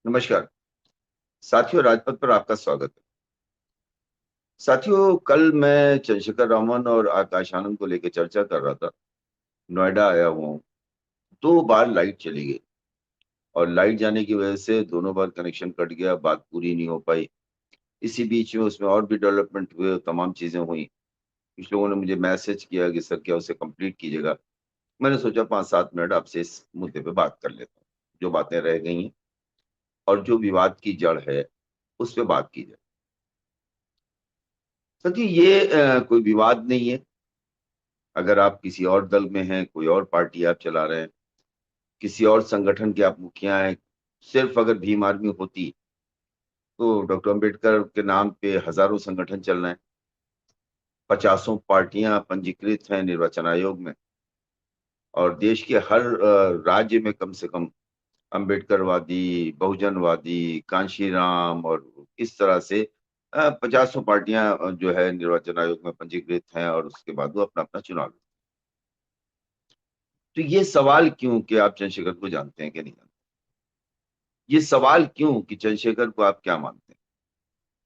नमस्कार साथियों, राजपथ पर आपका स्वागत है। साथियों, कल मैं चंद्रशेखर रावण और आकाश आनंद को लेकर चर्चा कर रहा था। नोएडा आया हुआ हूँ। 2 बार लाइट चली गई और लाइट जाने की वजह से दोनों बार कनेक्शन कट गया, बात पूरी नहीं हो पाई। इसी बीच में उसमें और भी डेवलपमेंट हुए, तमाम चीजें हुई। कुछ लोगों ने मुझे मैसेज किया कि सर क्या उसे कंप्लीट कीजिएगा। मैंने सोचा 5-7 मिनट आपसे इस मुद्दे पे बात कर लेता हूँ, जो बातें रह गई हैं और जो विवाद की जड़ है उस पर बात की जाए। सर जी, ये कोई विवाद नहीं है। अगर आप किसी और दल में हैं, कोई और पार्टी आप चला रहे हैं, किसी और संगठन के आप मुखिया हैं, सिर्फ अगर भीम आर्मी होती तो डॉक्टर अंबेडकर के नाम पे हजारों संगठन चल रहे हैं। 50 पार्टियां पंजीकृत हैं निर्वाचन आयोग में और देश के हर राज्य में कम से कम अंबेडकरवादी, बहुजनवादी, कांशीराम और इस तरह से 50 पार्टियां जो है निर्वाचन आयोग में पंजीकृत हैं और उसके बाद वो अपना अपना चुनाव लड़ते हैं। तो ये सवाल क्यों कि आप चंद्रशेखर को जानते हैं कि नहीं जानते? ये सवाल क्यों कि चंद्रशेखर को आप क्या मानते हैं?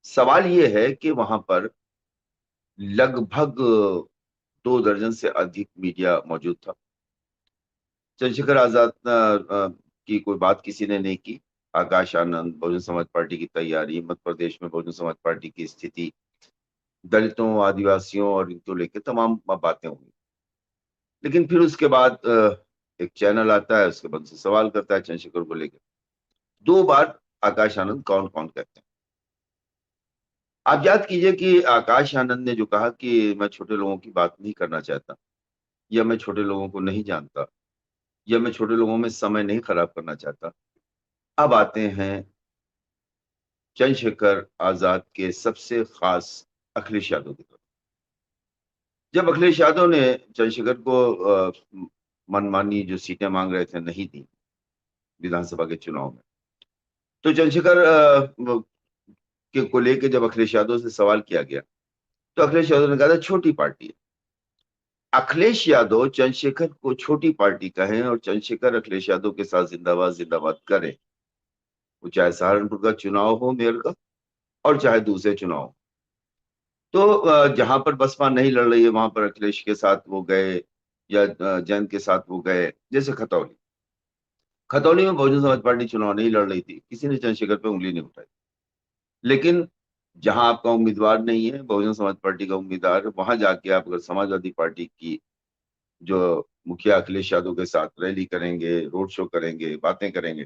सवाल ये है कि वहां पर लगभग 2 दर्जन से अधिक मीडिया मौजूद था। चंद्रशेखर आजाद की कोई बात किसी ने नहीं की। आकाश आनंद, बहुजन समाज पार्टी की तैयारी, मध्य प्रदेश में बहुजन समाज पार्टी की स्थिति, दलितों, आदिवासियों और इनको लेकर तमाम बातें हुई। लेकिन फिर उसके बाद एक चैनल आता है, उसके बाद से सवाल करता है चंद्रशेखर को लेकर। 2 बार आकाश आनंद कौन कौन कहते हैं? आप याद कीजिए कि आकाश आनंद ने जो कहा कि मैं छोटे लोगों की बात नहीं करना चाहता, या मैं छोटे लोगों को नहीं जानता, या मैं छोटे लोगों में समय नहीं खराब करना चाहता। अब आते हैं चंद्रशेखर आजाद के सबसे खास अखिलेश यादव की तरफ। जब अखिलेश यादव ने चंद्रशेखर को मनमानी जो सीटें मांग रहे थे नहीं दी विधानसभा के चुनाव में, तो चंद्रशेखर के को लेकर जब अखिलेश यादव से सवाल किया गया तो अखिलेश यादव ने कहा था छोटी पार्टी है। अखिलेश यादव चंद्रशेखर को छोटी पार्टी कहें और चंद्रशेखर अखिलेश यादव के साथ जिंदाबाद जिंदाबाद करें, वो चाहे सहारनपुर का चुनाव हो मेयर का और चाहे दूसरे चुनाव हो। तो जहां पर बसपा नहीं लड़ रही है वहां पर अखिलेश के साथ वो गए, या जयंत के साथ वो गए। जैसे खतौली, खतौली में बहुजन समाज पार्टी चुनाव नहीं लड़ रही थी, किसी ने चंद्रशेखर पे उंगली नहीं उठाई। लेकिन जहां आपका उम्मीदवार नहीं है, बहुजन समाज पार्टी का उम्मीदवार है, वहां जाके आप अगर समाजवादी पार्टी की जो मुखिया अखिलेश यादव के साथ रैली करेंगे, रोड शो करेंगे, बातें करेंगे,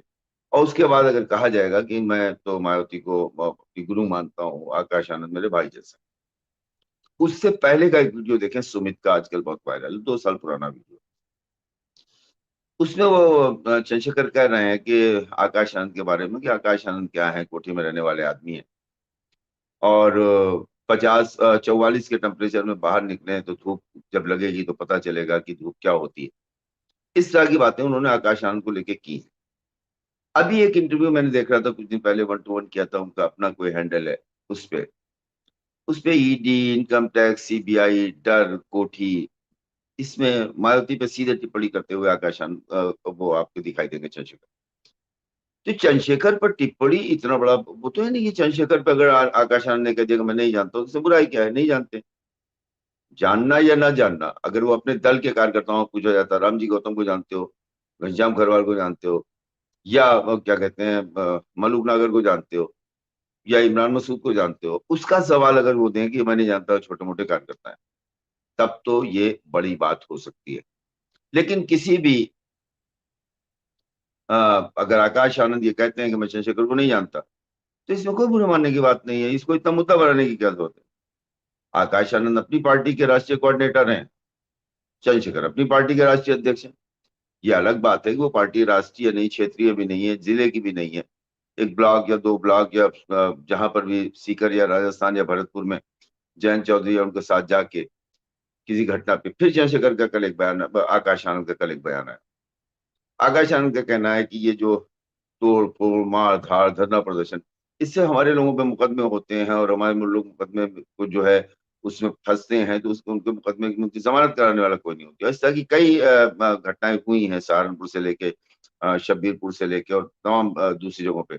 और उसके बाद अगर कहा जाएगा कि मैं तो मायावती को अपनी गुरु मानता हूँ, आकाश आनंद मेरे भाई जैसा। उससे पहले का एक वीडियो देखें, सुमित का, आजकल बहुत वायरल, 2 साल पुराना वीडियो। उसमें वो चंद्रशेखर कह रहे हैं कि आकाश आनंद के बारे में कि आकाश आनंद क्या है, कोठी में रहने वाले आदमी है और 50-44 के टेम्परेचर में बाहर निकले तो धूप जब लगेगी तो पता चलेगा कि धूप क्या होती है। इस तरह की बातें उन्होंने आकाश आनंद को लेके की। अभी एक इंटरव्यू मैंने देख रहा था कुछ दिन पहले, 1-to-1 किया था, उनका अपना कोई हैंडल है उस पे ईडी, इनकम टैक्स, सीबीआई, डर, कोठी, इसमें मायावती पे सीधे टिप्पणी करते हुए आकाश आनंद वो आपको दिखाई देंगे चंद्रशेखर। तो चंद्रशेखर पर टिप्पणी इतना बड़ा वो तो है नहीं कि चंद्रशेखर पर अगर आकाश आनंद ने कह दिया कि मैं नहीं जानता हूं, तो उससे बुराई क्या है? नहीं जानते। जानना या ना जानना, अगर वो अपने दल के कार्यकर्ताओं को पूछा जाता, राम जी गौतम को जानते हो, घनश्याम खरवाल को जानते हो, या क्या कहते हैं मलूक नागर को जानते हो, या इमरान मसूद को जानते हो, उसका सवाल अगर वो दें कि मैं नहीं जानता, छोटे मोटे कार्यकर्ता है, तब तो ये बड़ी बात हो सकती है। लेकिन किसी भी अगर आकाश आनंद ये कहते हैं कि मैं चंद्रशेखर को नहीं जानता, तो इसमें कोई बुरा मानने की बात नहीं है। इसको इतना मुद्दा बनाने की क्या जरूरत है? आकाश आनंद अपनी पार्टी के राष्ट्रीय कोऑर्डिनेटर हैं, चंद्रशेखर अपनी पार्टी के राष्ट्रीय अध्यक्ष हैं। ये अलग बात है कि वो पार्टी राष्ट्रीय नहीं, क्षेत्रीय भी नहीं है, जिले की भी नहीं है। एक ब्लॉक या 2 ब्लॉक या जहां पर भी सीकर या राजस्थान या भरतपुर में जयंत चौधरी या उनके साथ जाके किसी घटना पे, फिर चंद्रशेखर का कल एक बयान, आकाश आनंद का कल एक बयान है। आकाश आनंद का कहना है कि ये जो तोड़ फोड़, मार धाड़, धरना प्रदर्शन, इससे हमारे लोगों पे मुकदमे होते हैं और हमारे लोग मुकदमे को जो है उसमें फंसते हैं, तो उसको उनके मुकदमे की उनकी जमानत कराने वाला कोई नहीं होती। इस तरह की कई घटनाएं हुई हैं, सहारनपुर से लेके शब्बीरपुर से लेके और तमाम दूसरी जगहों पे।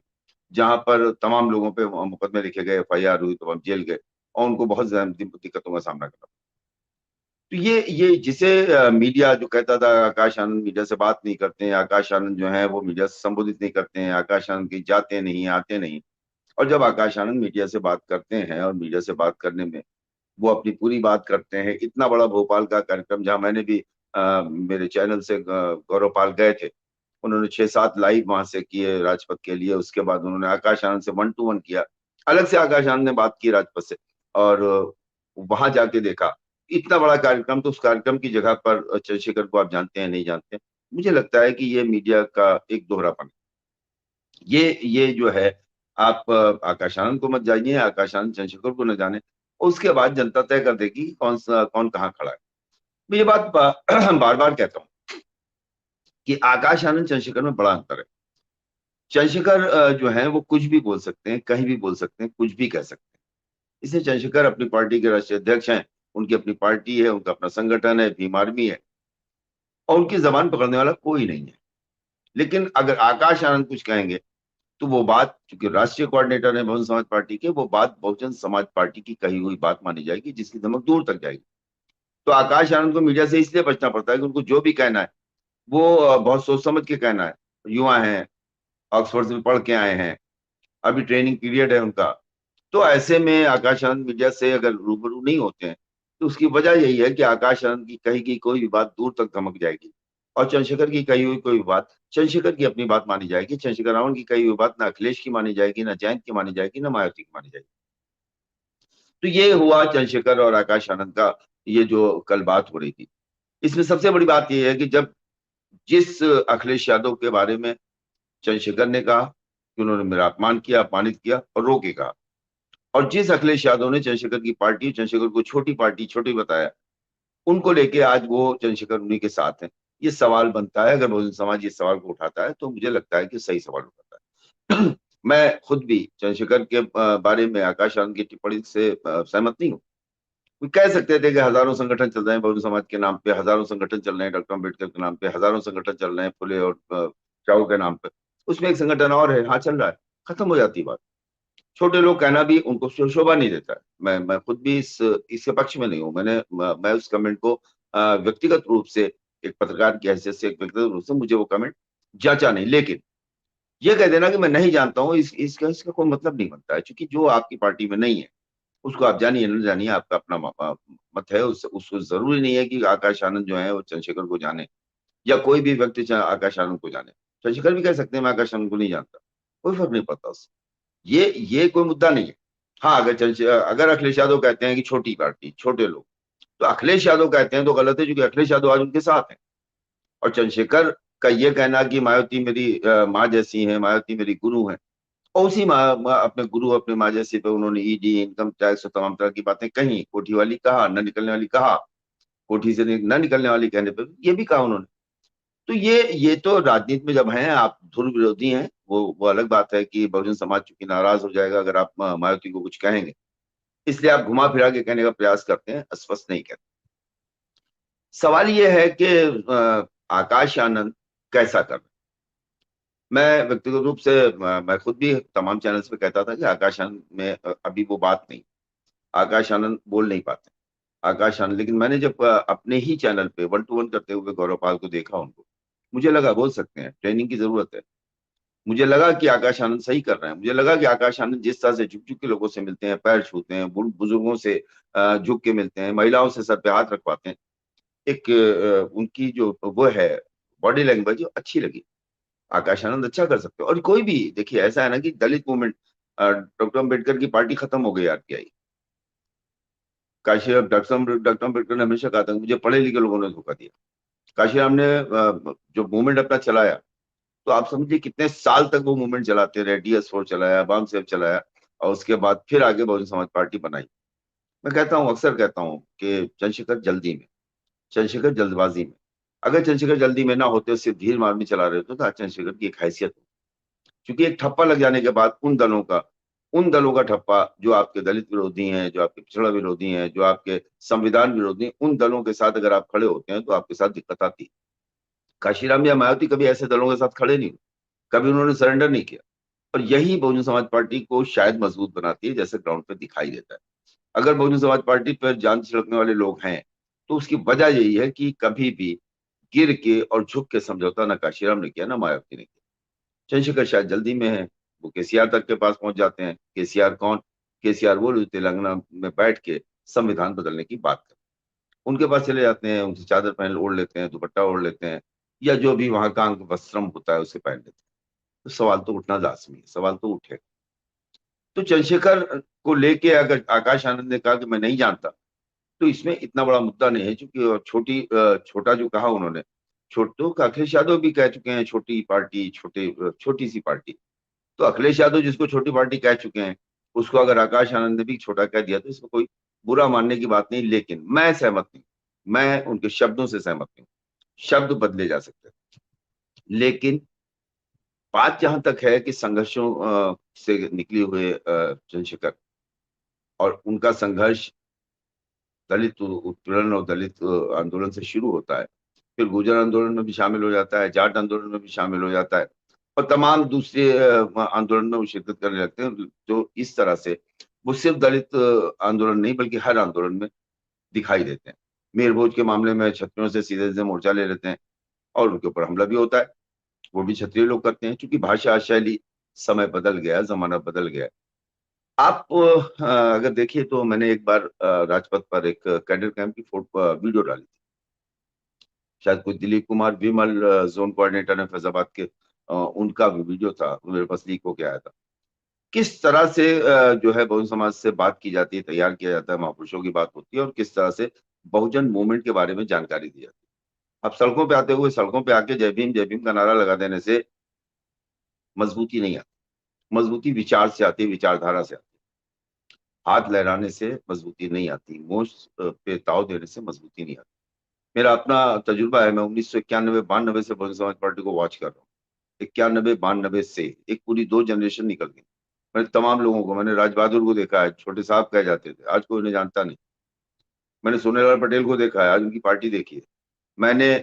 जहां पर तमाम लोगों पे मुकदमे लिखे गए, FIR हुई, तो हम जेल गए और उनको बहुत ज्यादा दिक्कतों का सामना करना। तो ये जिसे मीडिया जो कहता था आकाश आनंद मीडिया से बात नहीं करते हैं, आकाश आनंद जो है वो मीडिया से संबोधित नहीं करते हैं, आकाश आनंद कहीं जाते नहीं, आते नहीं। और जब आकाश आनंद मीडिया से बात करते हैं और मीडिया से बात करने में वो अपनी पूरी बात करते हैं, इतना बड़ा भोपाल का कार्यक्रम जहां मैंने भी मेरे चैनल से गौरव पाल गए थे, उन्होंने 6-7 लाइव वहां से किए राजपथ के लिए। उसके बाद उन्होंने आकाश आनंद से 1-to-1 किया, अलग से आकाश आनंद ने बात की राजपथ से। और वहां जाके देखा इतना बड़ा कार्यक्रम, तो उस कार्यक्रम की जगह पर चंद्रशेखर को आप जानते हैं नहीं जानते हैं। मुझे लगता है कि ये मीडिया का एक दोहरापन है। ये जो है, आप आकाश आनंद को मत जानिए, आकाश आनंद चंद्रशेखर को न जाने, उसके बाद जनता तय कर देगी कौन कहाँ खड़ा है। मैं ये बात बार बार कहता हूँ कि आकाश आनंद चंद्रशेखर में बड़ा अंतर है। चंद्रशेखर जो है वो कुछ भी बोल सकते हैं, कहीं भी बोल सकते हैं, कुछ भी कह सकते हैं। इसलिए चंद्रशेखर अपनी पार्टी के राष्ट्रीय अध्यक्ष हैं, उनकी अपनी पार्टी है, उनका अपना संगठन है, भीम आर्मी है, और उनकी जबान पकड़ने वाला कोई नहीं है। लेकिन अगर आकाश आनंद कुछ कहेंगे तो वो बात, चूंकि राष्ट्रीय कोऑर्डिनेटर है बहुजन समाज पार्टी के, वो बात बहुजन समाज पार्टी की कही हुई बात मानी जाएगी, जिसकी धमक दूर तक जाएगी। तो आकाश आनंद को मीडिया से इसलिए बचना पड़ता है कि उनको जो भी कहना है वो बहुत सोच समझ के कहना है। युवा हैं, ऑक्सफोर्ड से पढ़ के आए हैं, अभी ट्रेनिंग पीरियड है उनका। तो ऐसे में आकाश आनंद मीडिया से अगर रूबरू नहीं होते हैं, तो उसकी वजह यही है कि आकाश आनंद की कही की कोई भी बात दूर तक धमक जाएगी, और चंद्रशेखर की कही हुई कोई भी बात चंद्रशेखर की अपनी बात मानी जाएगी। चंद्रशेखर रावण की कही हुई बात ना अखिलेश की मानी जाएगी, ना जयंत की मानी जाएगी, ना मायावती की मानी जाएगी। तो ये हुआ चंद्रशेखर और आकाश आनंद का, ये जो कल बात हो रही थी। इसमें सबसे बड़ी बात यह है कि जब जिस अखिलेश यादव के बारे में चंद्रशेखर ने कहा कि उन्होंने मेरा अपमान किया, अपमानित किया और रो के कहा, और जिस अखिलेश यादव ने चंद्रशेखर की पार्टी, चंद्रशेखर को छोटी पार्टी, छोटी बताया, उनको लेके आज वो चंद्रशेखर उन्हीं के साथ है। ये सवाल बनता है, अगर बहुजन समाज इस सवाल को उठाता है तो मुझे लगता है कि सही सवाल उठाता है। मैं खुद भी चंद्रशेखर के बारे में आकाश आनंद की टिप्पणी से सहमत नहीं हूँ। कोई कह सकते थे कि हजारों संगठन चल रहे हैं बहुजन समाज के नाम पे, हजारों संगठन चल रहे हैं डॉक्टर अम्बेडकर के नाम पे, हजारों संगठन चल रहे हैं फुले और चाऊ के नाम पे। उसमें एक संगठन और है, हाँ चल रहा है, खत्म हो जाती बात। छोटे लोग कहना भी उनको शोभा नहीं देता है। मैं खुद भी इसके पक्ष में नहीं हूँ। मैं उस कमेंट को व्यक्तिगत रूप से, एक पत्रकार की हैसियत से, एक व्यक्तिगत रूप से मुझे वो कमेंट जचा नहीं। लेकिन ये कह देना कि मैं नहीं जानता हूँ, इसका कोई मतलब नहीं बनता है, क्योंकि जो आपकी पार्टी में नहीं है उसको आप जानिए न जानिए, आपका अपना मत है। उसको जरूरी नहीं है कि आकाश आनंद जो है वो चंद्रशेखर को जाने, या कोई भी व्यक्ति आकाश आनंद को जाने। चंद्रशेखर भी कह सकते हैं मैं आकाश आनंद को नहीं जानता, कोई फर्क नहीं पड़ता उससे। ये कोई मुद्दा नहीं है। हाँ, अगर अखिलेश यादव कहते हैं कि छोटी पार्टी, छोटे लोग, तो अखिलेश यादव कहते हैं तो गलत है, क्योंकि अखिलेश यादव आज उनके साथ हैं। और चंद्रशेखर का ये कहना कि मायावती मेरी माँ जैसी है, मायावती मेरी गुरु है, और उसी अपने गुरु, अपने माँ जैसी पे उन्होंने ईडी, इनकम टैक्स और तमाम तरह की बातें कही। कोठी वाली कहा, न निकलने वाली कहा, कोठी से न निकलने वाली कहने पे ये भी कहा उन्होंने। तो ये तो राजनीति में जब हैं आप ध्रुव विरोधी हैं, वो अलग बात है कि बहुजन समाज चूंकि नाराज हो जाएगा अगर आप मायावती को कुछ कहेंगे, इसलिए आप घुमा फिरा के कहने का प्रयास करते हैं, स्पष्ट नहीं कहते। सवाल ये है कि आकाश आनंद कैसा कर रहे हैं। मैं व्यक्तिगत रूप से मैं खुद भी तमाम चैनल्स पे कहता था कि आकाश आनंद में अभी वो बात नहीं, आकाश आनंद बोल नहीं पाते आकाश आनंद। लेकिन मैंने जब अपने ही चैनल पे 1-to-1 करते हुए गौरव पाल को देखा उनको, मुझे लगा बोल सकते हैं, ट्रेनिंग की जरूरत है। मुझे लगा कि आकाश आनंद सही कर रहे हैं। मुझे लगा कि आकाश आनंद जिस तरह से झुक झुक के लोगों से मिलते हैं, पैर छूते हैं, बुजुर्गों से झुक के मिलते हैं, महिलाओं से सर पे हाथ रखवाते हैं, एक उनकी जो वो है बॉडी लैंग्वेज अच्छी लगी। आकाश आनंद अच्छा कर सकते हो। और कोई भी देखिए, ऐसा है ना कि दलित मूवमेंट, डॉक्टर अम्बेडकर की पार्टी खत्म हो गई आरपीआई। काशीराम, डॉक्टर अम्बेडकर ने हमेशा कहा था मुझे पढ़े लिखे लोगों ने धोखा दिया। काशीराम ने जो मूवमेंट अपना चलाया, तो आप समझिए कितने साल तक वो मूवमेंट चलाते रहे। DS4 चलाया, बाम सेव चलाया, और उसके बाद फिर आगे बहुजन समाज पार्टी बनाई। मैं कहता हूँ, अक्सर कहता हूँ कि चंद्रशेखर जल्दी में, चंद्रशेखर जल्दबाजी में, अगर चंद्रशेखर जल्दी में ना होते, सिर्फ धीर मार चला रहे होते, तो आज चंद्रशेखर की एक हैसियत हो। क्योंकि एक ठप्पा लग जाने के बाद उन दलों का ठप्पा, जो आपके दलित विरोधी हैं, जो आपके पिछड़ा विरोधी हैं, जो आपके संविधान विरोधी हैं, उन दलों के साथ अगर आप खड़े होते हैं तो आपके साथ दिक्कत आती है। काशीराम या मायावती कभी ऐसे दलों के साथ खड़े नहीं हुए, कभी उन्होंने सरेंडर नहीं किया। और यही बहुजन समाज पार्टी को शायद मजबूत बनाती है, जैसे ग्राउंड पे दिखाई देता है। अगर बहुजन समाज पार्टी पर जान छिड़कने वाले लोग हैं, तो उसकी वजह यही है कि कभी भी गिर के और झुक के समझौता ना काशीराम ने किया, ना मायावती ने किया। चंद्रशेखर शायद जल्दी में है, वो केसीआर तक के पास पहुंच जाते हैं। केसीआर कौन? केसीआर वो जो तेलंगाना में बैठ के संविधान बदलने की बात कर, उनके पास चले जाते हैं, उनसे चादर पहन ओढ़ लेते हैं, दुपट्टा ओढ़ लेते हैं, या जो भी वहां का अंग वस्त्रम होता है उसे पहन लेते हैं। तो सवाल तो उठना लाजमी है, सवाल तो उठेगा। तो चंद्रशेखर को लेके अगर आकाश आनंद ने कहा कि मैं नहीं जानता, तो इसमें इतना बड़ा मुद्दा नहीं है, क्योंकि छोटा जो कहा उन्होंने, तो अखिलेश यादव भी कह चुके हैं छोटी पार्टी, छोटी सी पार्टी। तो अखिलेश यादव जिसको छोटी पार्टी कह चुके हैं, उसको अगर आकाश आनंद ने भी छोटा कह दिया, तो इसमें कोई बुरा मानने की बात नहीं। लेकिन मैं सहमत नहीं, मैं उनके शब्दों से सहमत नहीं। शब्द बदले जा सकते हैं, लेकिन बात जहां तक है कि संघर्षों से निकले हुए चंद्रशेखर, और उनका संघर्ष दलित उत्पीड़न और दलित आंदोलन से शुरू होता है, फिर गुर्जर आंदोलन में भी शामिल हो जाता है, जाट आंदोलन में भी शामिल हो जाता है, और तमाम दूसरे आंदोलन में वो शिरकत करने लगते हैं। जो इस तरह से वो सिर्फ दलित आंदोलन नहीं, बल्कि हर आंदोलन में दिखाई देते हैं। मेयर भोज के मामले में छत्रियों से सीधे सीधे मोर्चा ले लेते हैं, और उनके ऊपर हमला भी होता है। वो भी क्षत्रिय लोग करते हैं, क्योंकि भाषा शैली, समय बदल गया, जमाना बदल गया। आप अगर देखिए, तो मैंने एक बार राजपथ पर एक कैडर कैंप की फोटो वीडियो डाली थी। शायद कोई दिलीप कुमार विमल जोन कोऑर्डिनेटर है फैजाबाद के, उनका भी वीडियो था, मेरे पास लीक होके आया था। किस तरह से जो है बहुजन समाज से बात की जाती है, तैयार किया जाता है, महापुरुषों की बात होती है, और किस तरह से बहुजन मूवमेंट के बारे में जानकारी दी जाती है। अब सड़कों पे आते हुए, सड़कों पे आके जय भीम का नारा लगा देने से मजबूती नहीं आती। मजबूती विचार से आती है, विचारधारा से आती है। हाथ लहराने से मजबूती नहीं आती, मोश पे ताव देने से मजबूती नहीं आती। मेरा अपना तजुर्बा है, मैं 1991-92 से बहुजन समाज पार्टी को वॉच कर रहा हूँ। 91-92 से एक पूरी 2 जनरेशन निकल गई। मैंने तमाम लोगों को, मैंने राज बहादुर को देखा है, छोटे साहब कहे जाते थे, आज कोई उन्हें जानता नहीं। मैंने सोनेलाल पटेल को देखा है, आज उनकी पार्टी देखी है। मैंने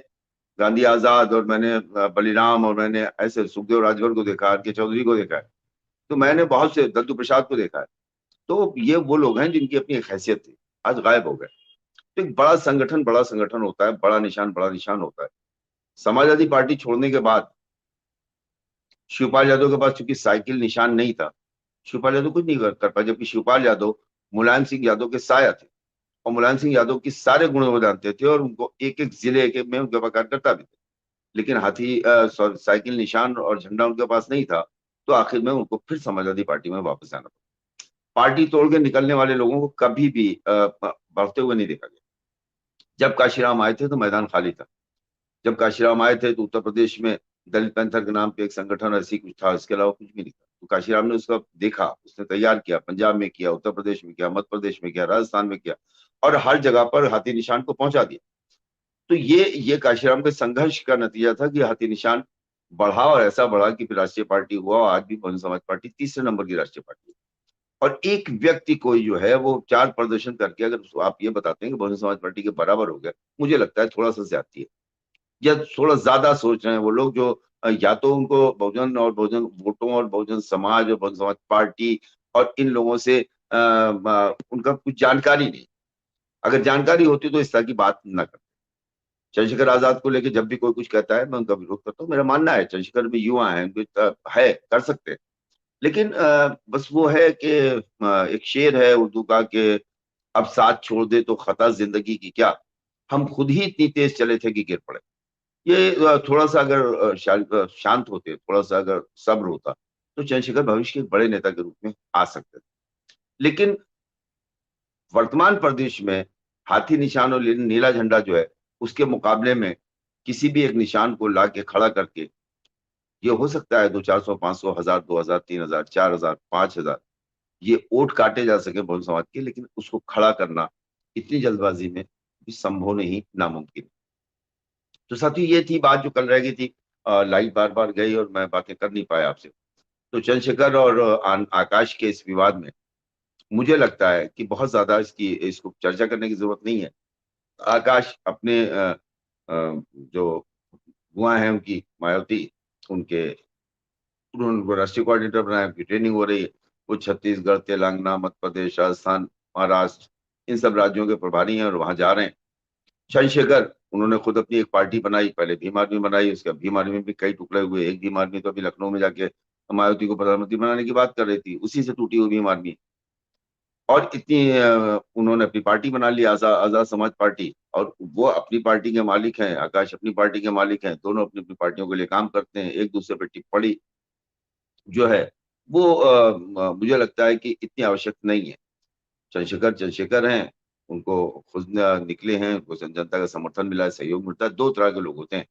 गांधी आजाद, और मैंने बलिराम, और मैंने ऐसे सुखदेव राजभर को देखा, आर के चौधरी को देखा है। तो मैंने बहुत से, दत्तू प्रसाद को देखा है। तो ये वो लोग हैं जिनकी अपनी एक हैसियत थी, आज गायब हो गए। तो एक बड़ा संगठन होता है, बड़ा निशान होता है। समाजवादी पार्टी छोड़ने के बाद शिवपाल यादव के पास चूंकि साइकिल निशान नहीं था, शिवपाल यादव कुछ नहीं कर पाया, जबकि शिवपाल यादव मुलायम सिंह यादव के साया थे, और मुलायम सिंह यादव की सारे गुण वो जानते थे, और उनको एक एक जिले एक में उनके पास कार्यकर्ता भी थे। लेकिन साइकिल निशान और झंडा उनके पास नहीं था। तो आखिर में उनको फिर समाजवादी पार्टी में वापस आना पड़ा। पार्टी तोड़ के निकलने वाले लोगों को कभी भी बढ़ते हुए नहीं देखा गया। जब काशीराम आए थे तो मैदान खाली था। जब काशीराम आए थे तो उत्तर प्रदेश में दलित पैंथर के नाम पे एक संगठन ऐसी कुछ था, इसके अलावा कुछ भी नहीं था। तो काशीराम ने उसका देखा, उसने तैयार किया, पंजाब में किया, उत्तर प्रदेश में किया, मध्य प्रदेश में किया, राजस्थान में किया, और हर जगह पर हाथी निशान को पहुंचा दिया। तो ये काशीराम के संघर्ष का नतीजा था कि हाथी निशान बढ़ा, और ऐसा बढ़ा कि फिर राष्ट्रीय पार्टी हुआ, और आज भी बहुजन समाज पार्टी तीसरे नंबर की राष्ट्रीय पार्टी है। और एक व्यक्ति कोई जो है वो 4 प्रदर्शन करके अगर आप ये बताते हैं कि बहुजन समाज पार्टी के बराबर हो गया, मुझे लगता है थोड़ा सा ज्यादती है, या थोड़ा ज्यादा सोच रहे हैं वो लोग, जो या तो उनको बहुजन और बहुजन वोटों और बहुजन समाज और बहुजन समाज पार्टी और इन लोगों से उनका कुछ जानकारी नहीं। अगर जानकारी होती तो इस तरह की बात ना करते। चंद्रशेखर आजाद को लेकर जब भी कोई कुछ कहता है, मैं उनका विरोध करता हूँ। मेरा मानना है चंद्रशेखर भी युवा है, है कर सकते हैं। लेकिन बस वो है कि एक शेर है उर्दू का कि अब साथ छोड़ दे तो खता जिंदगी की क्या, हम खुद ही इतनी तेज चले थे कि गिर पड़े। ये थोड़ा सा अगर शांत होते, थोड़ा सा अगर सब्र होता, तो चंद्रशेखर भविष्य के बड़े नेता के रूप में आ सकते थे। लेकिन वर्तमान प्रदेश में हाथी निशान और नीला झंडा जो है, उसके मुकाबले में किसी भी एक निशान को ला के खड़ा करके, ये हो सकता है 200, 400, 500, 1000, 2000, 3000, 4000, 5000 ये वोट काटे जा सके बहुजन समाज के, लेकिन उसको खड़ा करना इतनी जल्दबाजी में भी संभव नहीं, नामुमकिन। तो साथियों, ये थी बात जो कल रह गई थी। लाइट बार बार गई और मैं बातें कर नहीं पाया आपसे। तो चंद्रशेखर और आकाश के इस विवाद में मुझे लगता है कि बहुत ज्यादा इसको चर्चा करने की जरूरत नहीं है। आकाश अपने जो बुआ हैं उनकी, मायावती, उनके उन्होंने उनको राष्ट्रीय कोऑर्डिनेटर बनाया, उनकी ट्रेनिंग हो रही है। वो छत्तीसगढ़, तेलंगाना, मध्य प्रदेश, राजस्थान, महाराष्ट्र, इन सब राज्यों के प्रभारी हैं और वहां जा रहे हैं। चंद्रशेखर, उन्होंने खुद अपनी एक पार्टी बनाई, पहले भीम आर्मी बनाई, उसके भीम आर्मी में भी कई टुकड़े हुए। एक भीम आर्मी तो अभी लखनऊ में जाके मायावती को प्रधानमंत्री बनाने की बात कर रही थी, उसी से टूटी हुई भीम आर्मी। और इतनी उन्होंने अपनी पार्टी बना ली, आजाद आजाद समाज पार्टी, और वो अपनी पार्टी के मालिक हैं, आकाश अपनी पार्टी के मालिक हैं, दोनों अपनी अपनी पार्टियों के लिए काम करते हैं, एक दूसरे पर टिप्पणी जो है वो मुझे लगता है कि इतनी आवश्यक नहीं है। चंद्रशेखर चंद्रशेखर हैं, उनको खुद निकले हैं, उनको जनता का समर्थन मिला है, सहयोग मिलता है। दो तरह के लोग होते हैं,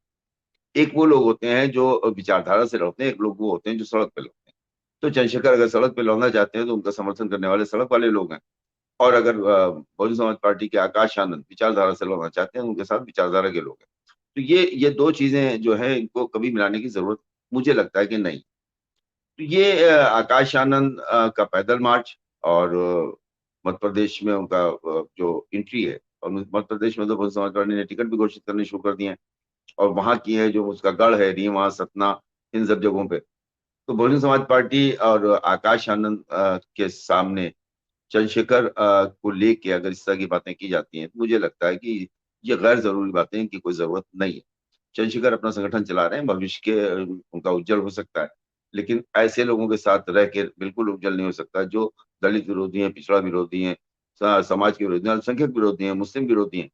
एक वो लोग होते हैं जो विचारधारा से लड़ते हैं, एक लोग वो होते हैं जो सड़क पे लड़ते हैं। तो चंद्रशेखर अगर सड़क पे लड़ना चाहते हैं तो उनका समर्थन करने वाले सड़क वाले लोग हैं, और अगर बहुजन समाज पार्टी के आकाश आनंद विचारधारा से लड़ना चाहते हैं, उनके साथ विचारधारा के लोग हैं। तो ये दो चीजें जो है, इनको कभी मिलाने की जरूरत मुझे लगता है कि नहीं। तो ये आकाश आनंद का पैदल मार्च, और मध्य प्रदेश में उनका जो एंट्री है, और मध्य प्रदेश में तो बहुजन समाज पार्टी ने टिकट भी घोषित करने शुरू कर दिए हैं, और वहां की है जो उसका गढ़ है, रीवा, सतना, इन सब जगहों पे। तो बहुजन समाज पार्टी और आकाश आनंद के सामने चंद्रशेखर को लेके अगर इस तरह की बातें की जाती हैं, तो मुझे लगता है कि ये गैर जरूरी बातें हैं, इनकी कोई जरूरत नहीं है। चंद्रशेखर अपना संगठन चला रहे हैं, भविष्य के उनका उज्जवल हो सकता है, लेकिन ऐसे लोगों के साथ रह के बिल्कुल उज्जवल नहीं हो सकता जो दलित विरोधी हैं, पिछड़ा विरोधी हैं, समाज के विरोधी हैं, अल्पसंख्यक विरोधी हैं, मुस्लिम विरोधी हैं।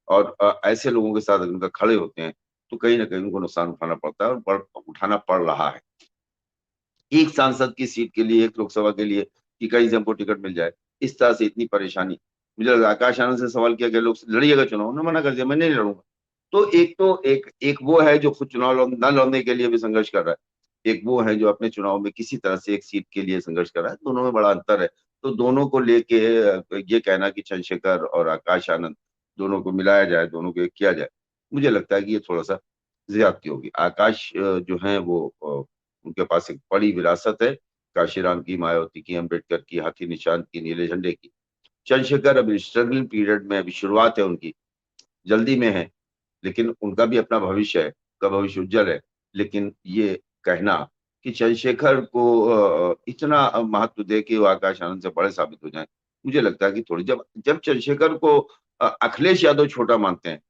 और ऐसे लोगों के साथ अगर उनका खड़े होते हैं तो कहीं ना कहीं उनको नुकसान उठाना पड़ता है, और उठाना पड़ रहा है। एक सांसद की सीट के लिए, एक लोकसभा के लिए, कि कहीं से हमको टिकट मिल जाए, इस तरह से इतनी परेशानी। मुझे लगा आकाश आनंद से सवाल किया गया, लोग लड़िएगा चुनाव, उन्होंने मना कर दिया, मैं नहीं लड़ूंगा। तो एक वो है जो खुद चुनाव न लड़ने के लिए भी संघर्ष कर रहा है, एक वो है जो अपने चुनाव में किसी तरह से एक सीट के लिए संघर्ष कर रहा है, दोनों में बड़ा अंतर है। तो दोनों को लेके ये कहना कि चंद्रशेखर और आकाश आनंद दोनों को मिलाया जाए, दोनों को एक किया जाए, मुझे लगता है कि ये थोड़ा सा ज्यादती होगी। आकाश जो है वो उनके पास एक बड़ी विरासत है, काशीराम की, मायावती की, अम्बेडकर की, हाथी निशान की, नीले झंडे की। चंद्रशेखर अभी स्ट्रगलिंग पीरियड में, अभी शुरुआत है उनकी, जल्दी में है, लेकिन उनका भी अपना भविष्य है, उनका भविष्य उज्जवल है। लेकिन ये कहना कि चंद्रशेखर को इतना महत्व दे कि वो आकाश आनंद से बड़े साबित हो जाए, मुझे लगता है कि थोड़ी, जब जब चंद्रशेखर को अखिलेश यादव छोटा मानते हैं,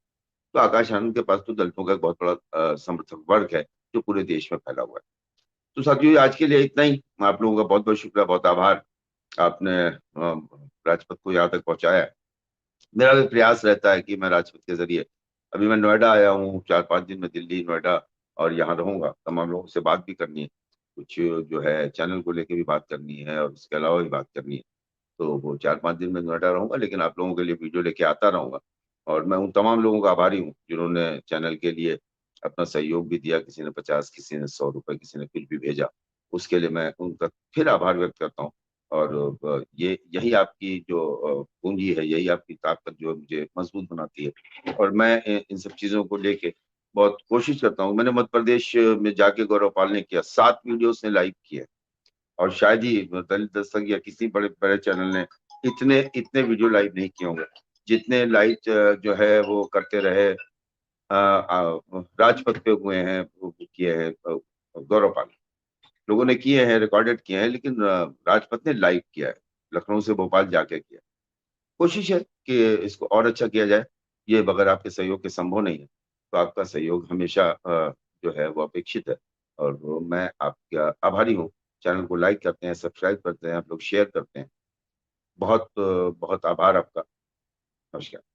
तो आकाश आनंद के पास तो दलितों का एक बहुत बड़ा समर्थक वर्ग है जो पूरे देश में फैला हुआ है। तो साथियों, आज के लिए इतना ही। आप लोगों का बहुत बहुत शुक्रिया, बहुत आभार, आपने राजपथ को यहाँ तक पहुंचाया। मेरा भी प्रयास रहता है कि मैं राजपथ के जरिए, अभी मैं नोएडा आया हूँ 4-5 दिन में, दिल्ली, नोएडा, और यहाँ रहूंगा, तमाम लोगों से बात भी करनी है, कुछ जो है चैनल को लेके भी बात करनी है, और उसके अलावा भी बात करनी है। तो वो 4-5 दिन में नोएडा रहूंगा, लेकिन आप लोगों के लिए वीडियो लेके आता रहूंगा। और मैं उन तमाम लोगों का आभारी हूँ जिन्होंने चैनल के लिए अपना सहयोग भी दिया, किसी ने 50, किसी ने 100 रुपए, किसी ने कुछ भी भेजा, उसके लिए मैं उनका फिर आभार व्यक्त करता हूँ। और ये यही आपकी जो पूंजी है, यही आपकी ताकत जो मुझे मजबूत बनाती है। और मैं इन सब चीजों को लेके बहुत कोशिश करता हूँ। मैंने मध्य प्रदेश में जाके गौरव पाल ने किया, 7 वीडियो ने लाइव किए, और शायद ही दलित दस्तक या किसी बड़े बड़े चैनल ने इतने इतने वीडियो लाइव नहीं किए होंगे जितने लाइव जो है वो करते रहे, राजपथ पे हुए हैं, वो किए हैं गौरव पाल। लोगों ने किए हैं, रिकॉर्डेड किए हैं, लेकिन राजपथ ने लाइव किया है, लखनऊ से भोपाल जाके किया। कोशिश है कि इसको और अच्छा किया जाए। ये बगैर आपके सहयोग के संभव नहीं है, तो आपका सहयोग हमेशा जो है वो अपेक्षित है, और मैं आपका आभारी हूँ। चैनल को लाइक करते हैं, सब्सक्राइब करते हैं, आप लोग शेयर करते हैं। बहुत बहुत आभार आपका। नमस्कार।